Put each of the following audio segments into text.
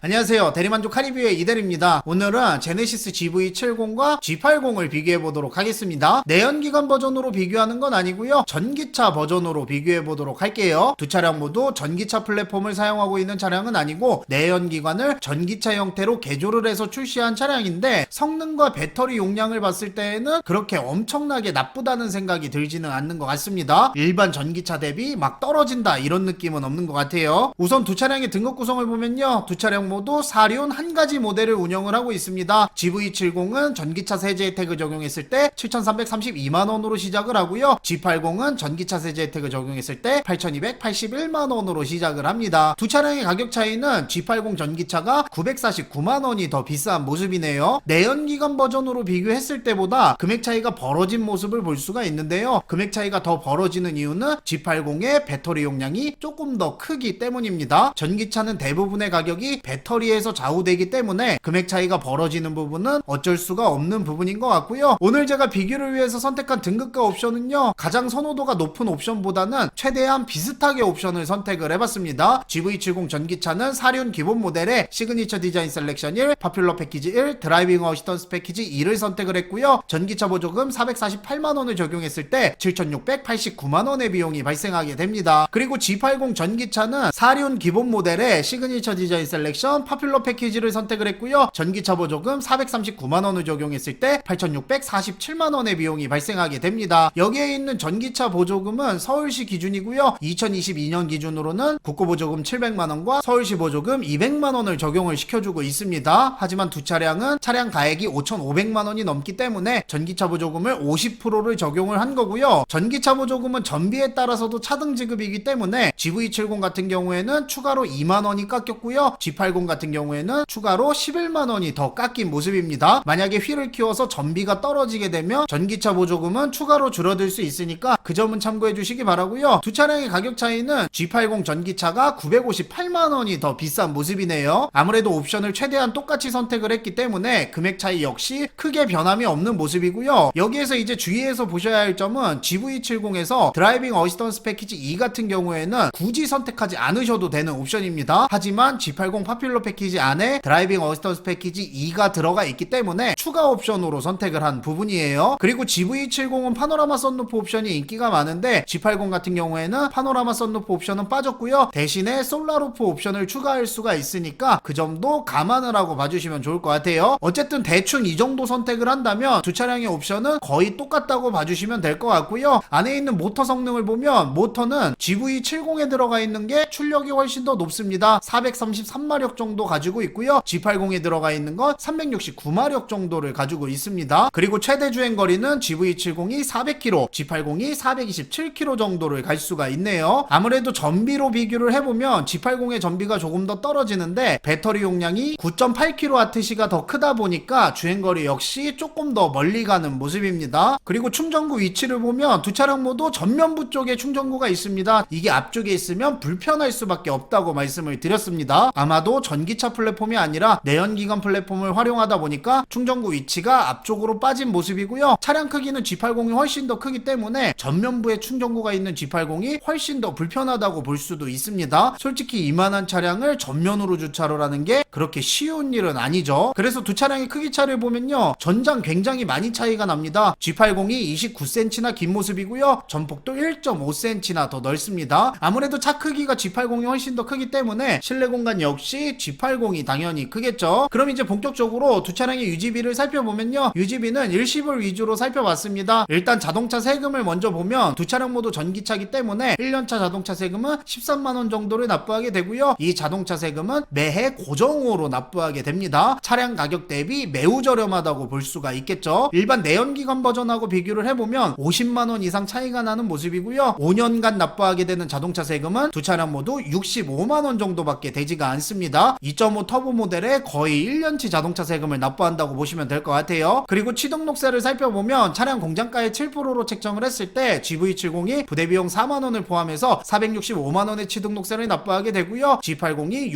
안녕하세요. 대리만족 카리뷰의 이대리입니다. 오늘은 제네시스 GV70과 G80을 비교해보도록 하겠습니다. 내연기관 버전으로 비교하는 건 아니고요, 전기차 버전으로 비교해보도록 할게요. 두 차량 모두 전기차 플랫폼을 사용하고 있는 차량은 아니고 내연기관을 전기차 형태로 개조를 해서 출시한 차량인데, 성능과 배터리 용량을 봤을 때에는 그렇게 엄청나게 나쁘다는 생각이 들지는 않는 것 같습니다. 일반 전기차 대비 막 떨어진다 이런 느낌은 없는 것 같아요. 우선 두 차량의 등급 구성을 보면요, 두 차량 모두 4륜 한 가지 모델을 운영을 하고 있습니다. GV70은 전기차 세제 혜택을 적용했을 때 7,332만원으로 시작을 하고요, G80은 전기차 세제 혜택을 적용했을 때 8,281만원으로 시작을 합니다. 두 차량의 가격 차이는 G80 전기차가 949만원이 더 비싼 모습이네요. 내연기관 버전으로 비교했을 때보다 금액 차이가 벌어진 모습을 볼 수가 있는데요, 금액 차이가 더 벌어지는 이유는 G80의 배터리 용량이 조금 더 크기 때문입니다. 전기차는 대부분의 가격이 배터리에서 좌우되기 때문에 금액 차이가 벌어지는 부분은 어쩔 수가 없는 부분인 것 같고요. 오늘 제가 비교를 위해서 선택한 등급과 옵션은요, 가장 선호도가 높은 옵션보다는 최대한 비슷하게 옵션을 선택을 해봤습니다. GV70 전기차는 4륜 기본 모델에 시그니처 디자인 셀렉션 1, 파퓰러 패키지 1, 드라이빙 어시스턴스 패키지 2를 선택을 했고요, 전기차 보조금 448만원을 적용했을 때 7,689만원의 비용이 발생하게 됩니다. 그리고 G80 전기차는 4륜 기본 모델에 시그니처 디자인 셀렉션, 파퓰러 패키지를 선택을 했고요, 전기차 보조금 439만원을 적용했을 때 8,647만원의 비용이 발생하게 됩니다. 여기에 있는 전기차 보조금은 서울시 기준이고요, 2022년 기준으로는 국고보조금 700만원과 서울시 보조금 200만원을 적용을 시켜주고 있습니다. 하지만 두 차량은 차량 가액이 5,500만원이 넘기 때문에 전기차 보조금을 50%를 적용을 한 거고요, 전기차 보조금은 전비에 따라서도 차등 지급이기 때문에 GV70 같은 경우에는 추가로 2만원이 깎였고요, G80 같은 경우에는 추가로 11만원이 더 깎인 모습입니다. 만약에 휠을 키워서 전비가 떨어지게 되면 전기차 보조금은 추가로 줄어들 수 있으니까 그 점은 참고해 주시기 바라고요. 두 차량의 가격 차이는 G80 전기차가 958만원이 더 비싼 모습이네요. 아무래도 옵션을 최대한 똑같이 선택을 했기 때문에 금액 차이 역시 크게 변함이 없는 모습이고요. 여기에서 이제 주의해서 보셔야 할 점은 GV70에서 드라이빙 어시스턴스 패키지 2 같은 경우에는 굳이 선택하지 않으셔도 되는 옵션입니다. 하지만 G80 파퓰러 패키지 안에 드라이빙 어시스턴스 패키지 2가 들어가 있기 때문에 추가 옵션으로 선택을 한 부분이에요. 그리고 GV70은 파노라마 썬루프 옵션이 인기가 많은데 G80 같은 경우에는 파노라마 썬루프 옵션은 빠졌고요, 대신에 솔라루프 옵션을 추가할 수가 있으니까 그 점도 감안을 하고 봐주시면 좋을 것 같아요. 어쨌든 대충 이 정도 선택을 한다면 두 차량의 옵션은 거의 똑같다고 봐주시면 될 것 같고요. 안에 있는 모터 성능을 보면 모터는 GV70에 들어가 있는 게 출력이 훨씬 더 높습니다. 433마력 정도 가지고 있고요, G80에 들어가 있는 건 369마력 정도를 가지고 있습니다. 그리고 최대 주행거리는 GV70이 400km, G80이 427km 정도를 갈 수가 있네요. 아무래도 전비로 비교를 해보면 G80의 전비가 조금 더 떨어지는데 배터리 용량이 9.8kWh가 더 크다 보니까 주행거리 역시 조금 더 멀리 가는 모습입니다. 그리고 충전구 위치를 보면 두 차량 모두 전면부 쪽에 충전구가 있습니다. 이게 앞쪽에 있으면 불편할 수밖에 없다고 말씀을 드렸습니다. 아마도 전기차 플랫폼이 아니라 내연기관 플랫폼을 활용하다 보니까 충전구 위치가 앞쪽으로 빠진 모습이고요, 차량 크기는 G80이 훨씬 더 크기 때문에 전면부에 충전구가 있는 G80이 훨씬 더 불편하다고 볼 수도 있습니다. 솔직히 이만한 차량을 전면으로 주차를 하는 게 그렇게 쉬운 일은 아니죠. 그래서 두 차량의 크기 차를 보면요, 전장 굉장히 많이 차이가 납니다. G80이 29cm나 긴 모습이고요, 전폭도 1.5cm나 더 넓습니다. 아무래도 차 크기가 G80이 훨씬 더 크기 때문에 실내 공간 역시 G80이 당연히 크겠죠. 그럼 이제 본격적으로 두 차량의 유지비를 살펴보면요, 유지비는 일시불 위주로 살펴봤습니다. 일단 자동차 세금을 먼저 보면 두 차량 모두 전기차이기 때문에 1년차 자동차 세금은 13만원 정도를 납부하게 되고요, 이 자동차 세금은 매해 고정으로 납부하게 됩니다. 차량 가격 대비 매우 저렴하다고 볼 수가 있겠죠. 일반 내연기관 버전하고 비교를 해보면 50만원 이상 차이가 나는 모습이고요, 5년간 납부하게 되는 자동차 세금은 두 차량 모두 65만원 정도밖에 되지가 않습니다. 2.5 터보 모델에 거의 1년치 자동차 세금을 납부한다고 보시면 될 것 같아요. 그리고 취등록세를 살펴보면 차량 공장가의 7%로 책정을 했을 때 GV70이 부대비용 4만원을 포함해서 465만원의 취등록세를 납부하게 되고요, G80이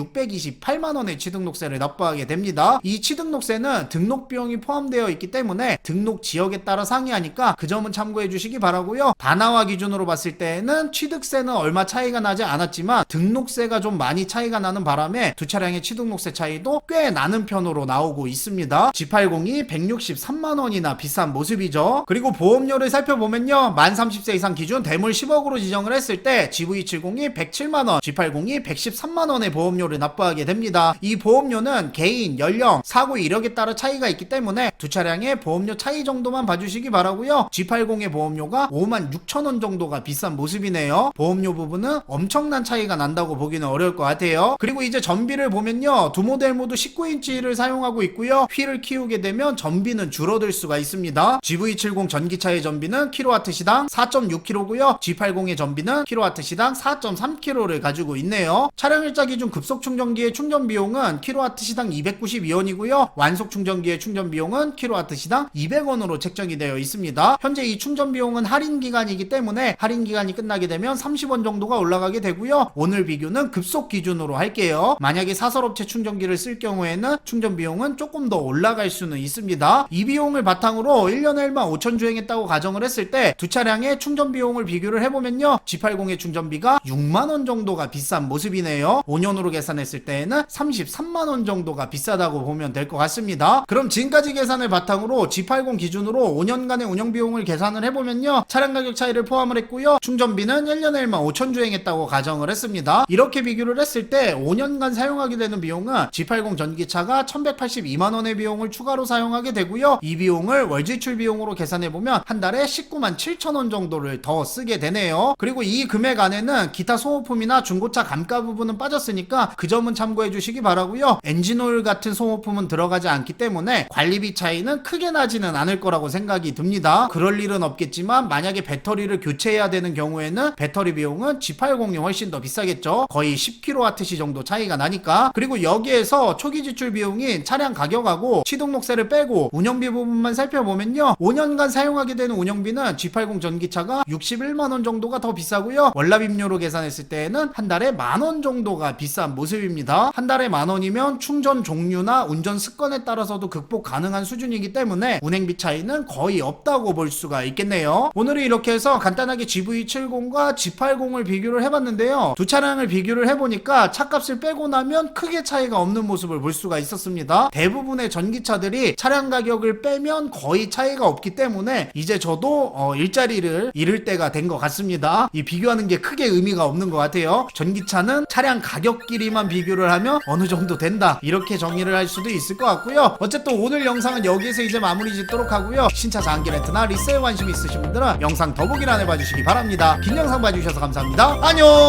628만원의 취등록세를 납부하게 됩니다. 이 취등록세는 등록 비용이 포함되어 있기 때문에 등록 지역에 따라 상이하니까 그 점은 참고해 주시기 바라고요. 다나와 기준으로 봤을 때에는 취득세는 얼마 차이가 나지 않았지만 등록세가 좀 많이 차이가 나는 바람에 두 차량 차량의 취등록세 차이도 꽤 나는 편으로 나오고 있습니다. G80이 163만원이나 비싼 모습이죠. 그리고 보험료를 살펴보면요, 만 30세 이상 기준 대물 10억으로 지정을 했을 때 GV70이 107만원, G80이 113만원의 보험료를 납부하게 됩니다. 이 보험료는 개인, 연령, 사고 이력에 따라 차이가 있기 때문에 두 차량의 보험료 차이 정도만 봐주시기 바라고요. G80의 보험료가 56,000원 정도가 비싼 모습이네요. 보험료 부분은 엄청난 차이가 난다고 보기는 어려울 것 같아요. 그리고 이제 전비를 보면요, 두 모델 모두 19인치를 사용하고 있고요. 휠을 키우게 되면 전비는 줄어들 수가 있습니다. GV70 전기차의 전비는 kW시당 4.6kg고요. G80의 전비는 kW시당 4.3kg를 가지고 있네요. 차량 일자 기준 급속 충전기의 충전 비용은 kW시당 292원이고요. 완속 충전기의 충전 비용은 kW시당 200원으로 책정이 되어 있습니다. 현재 이 충전 비용은 할인 기간이기 때문에 할인 기간이 끝나게 되면 30원 정도가 올라가게 되고요. 오늘 비교는 급속 기준으로 할게요. 만약에 사설업체 충전기를 쓸 경우에는 충전 비용은 조금 더 올라갈 수는 있습니다. 이 비용을 바탕으로 1년에 15,000 주행했다고 가정을 했을 때 두 차량의 충전 비용을 비교를 해보면요, G80의 충전비가 6만원 정도가 비싼 모습이네요. 5년으로 계산했을 때에는 33만원 정도가 비싸다고 보면 될 것 같습니다. 그럼 지금까지 계산을 바탕으로 G80 기준으로 5년간의 운영 비용을 계산을 해보면요, 차량 가격 차이를 포함을 했고요, 충전비는 1년에 15,000 주행했다고 가정을 했습니다. 이렇게 비교를 했을 때 5년간 사용하게 되는 비용은 G80 전기차가 1182만원의 비용을 추가로 사용하게 되고요. 이 비용을 월지출 비용으로 계산해보면 한 달에 197,000원 정도를 더 쓰게 되네요. 그리고 이 금액 안에는 기타 소모품이나 중고차 감가 부분은 빠졌으니까 그 점은 참고해 주시기 바라고요. 엔진오일 같은 소모품은 들어가지 않기 때문에 관리비 차이는 크게 나지는 않을 거라고 생각이 듭니다. 그럴 일은 없겠지만 만약에 배터리를 교체해야 되는 경우에는 배터리 비용은 G80이 훨씬 더 비싸겠죠. 거의 10kWh 정도 차이가 나니까. 그리고 여기에서 초기 지출 비용인 차량 가격하고 취등록세를 빼고 운영비 부분만 살펴보면요, 5년간 사용하게 되는 운영비는 G80 전기차가 61만원 정도가 더 비싸고요. 월납임료로 계산했을 때에는 한 달에 만원 정도가 비싼 모습입니다. 한 달에 만원이면 충전 종류나 운전 습관에 따라서도 극복 가능한 수준이기 때문에 운행비 차이는 거의 없다고 볼 수가 있겠네요. 오늘은 이렇게 해서 간단하게 GV70과 G80을 비교를 해봤는데요, 두 차량을 비교를 해보니까 차값을 빼고 나면 크게 차이가 없는 모습을 볼 수가 있었습니다. 대부분의 전기차들이 차량 가격을 빼면 거의 차이가 없기 때문에 이제 저도 일자리를 잃을 때가 된 것 같습니다. 이 비교하는 게 크게 의미가 없는 것 같아요. 전기차는 차량 가격끼리만 비교를 하면 어느 정도 된다, 이렇게 정의를 할 수도 있을 것 같고요. 어쨌든 오늘 영상은 여기에서 이제 마무리 짓도록 하고요. 신차 장기 렌트나 리세일 관심 있으신 분들은 영상 더보기란에 봐주시기 바랍니다. 긴 영상 봐주셔서 감사합니다. 안녕.